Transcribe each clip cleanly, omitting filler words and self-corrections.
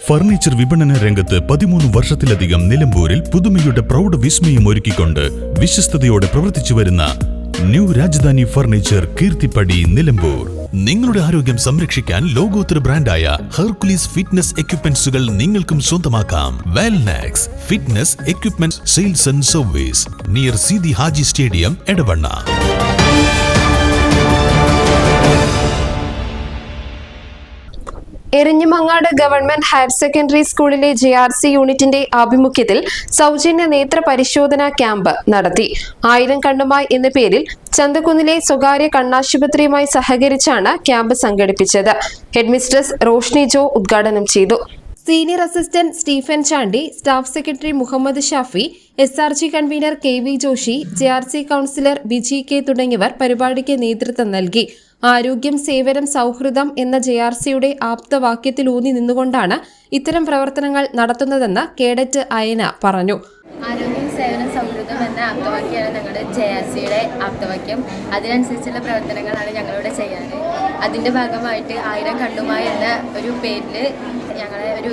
Furniture വിപണന രംഗത്ത് 13 വർഷത്തിലധികം നിലമ്പൂരിൽ പുതുമയുടെ പ്രൗഢ വിസ്മയം ഒരുക്കിക്കൊണ്ട് വിശ്വസ്തയോടെ പ്രവർത്തിച്ചു വരുന്ന ന്യൂ രാജധാനി ഫർണിച്ചർ കീർത്തിപ്പടി നിലമ്പൂർ. നിങ്ങളുടെ ആരോഗ്യം സംരക്ഷിക്കാൻ ലോകോത്തര ബ്രാൻഡായ ഹെർക്കുലീസ് ഫിറ്റ്നസ് എക്യുപ്മെന്റ്സുകൾ നിങ്ങൾക്കും സ്വന്തമാക്കാം. Wellnex fitness equipment sales and service near Seethi Haji stadium, Edavanna. Eranhimangad government higher secondary സ്കൂളിലെ JRC യൂണിറ്റിന്റെ ആഭിമുഖ്യത്തിൽ സൗജന്യ നേത്ര പരിശോധനാ ക്യാമ്പ് നടത്തി. 1000 കണ്ണുമായി എന്ന പേരിൽ ചന്തക്കുന്നിലെ സ്വകാര്യ കണ്ണാശുപത്രിയുമായി സഹകരിച്ചാണ് ക്യാമ്പ് സംഘടിപ്പിച്ചത്. ഹെഡ്മിസ്ട്രസ് റോഷ്നി ജോ ഉദ്ഘാടനം ചെയ്തു. Senior assistant Stephen Chandy, staff secretary Muhammad Shafi, SRG convener KV Joshi, JRC councillor Biji K തുടങ്ങിയവർ പരിപാടിക്ക് നേതൃത്വം നൽകി. ആരോഗ്യം സേവനം സൗഹൃദം എന്ന JRCയുടെ ആപ്തവാക്യത്തിലൂന്നി നിന്നുകൊണ്ടാണ് ഇത്തരം പ്രവർത്തനങ്ങൾ നടത്തുന്നതെന്ന് കേഡറ്റ് അയന പറഞ്ഞു. ആരോഗ്യം സേവനം സൗഹൃദം എന്ന ആപ്തവാക്യമാണ് ഞങ്ങളുടെ JRCയുടെ ആപ്തവാക്യം. അതിനനുസരിച്ചുള്ള പ്രവർത്തനങ്ങളാണ് ഞങ്ങളിവിടെ ചെയ്യാറ്. അതിൻ്റെ ഭാഗമായിട്ട് 1000 കണ്ണുമായി എന്ന ഒരു പേരിൽ ഞങ്ങൾ ഒരു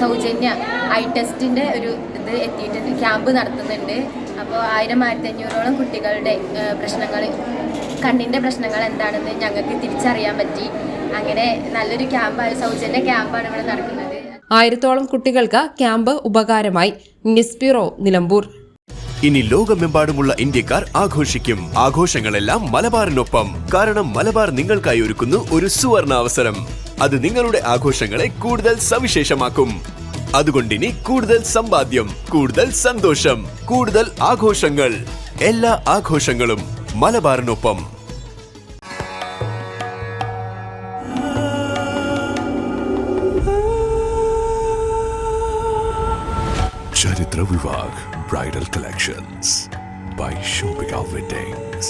സൗജന്യ ഐ ടെസ്റ്റിൻ്റെ ഒരു ഇത് എത്തിയിട്ടുണ്ട്, ക്യാമ്പ് നടത്തുന്നുണ്ട്. അപ്പോൾ 1000-1500ഓളം കുട്ടികളുടെ പ്രശ്നങ്ങൾ, കണ്ണിൻ്റെ പ്രശ്നങ്ങൾ എന്താണെന്ന് ഞങ്ങൾക്ക് തിരിച്ചറിയാൻ പറ്റി. അങ്ങനെ നല്ലൊരു ക്യാമ്പാണ്, സൗജന്യ ക്യാമ്പാണ് ഇവിടെ നടക്കുന്നത്. 1000ഓളം കുട്ടികൾക്ക് ക്യാമ്പ് ഉപകാരമായി. News bureau, Nilambur. ഇനി ലോകമെമ്പാടുമുള്ള ഇന്ത്യക്കാർ ആഘോഷിക്കും. ആഘോഷങ്ങളെല്ലാം മലബാറിനൊപ്പം. കാരണം മലബാർ നിങ്ങൾക്കായി ഒരുക്കുന്നു ഒരു സുവർണ അവസരം. അത് നിങ്ങളുടെ ആഘോഷങ്ങളെ കൂടുതൽ സവിശേഷമാക്കും. അതുകൊണ്ടിനി കൂടുതൽ സമ്പാദ്യം, കൂടുതൽ സന്തോഷം, കൂടുതൽ ആഘോഷങ്ങൾ. എല്ലാ ആഘോഷങ്ങളും മലബാറിനൊപ്പം. ചരിത്ര Vivah bridal collections by Shobhika Weddings.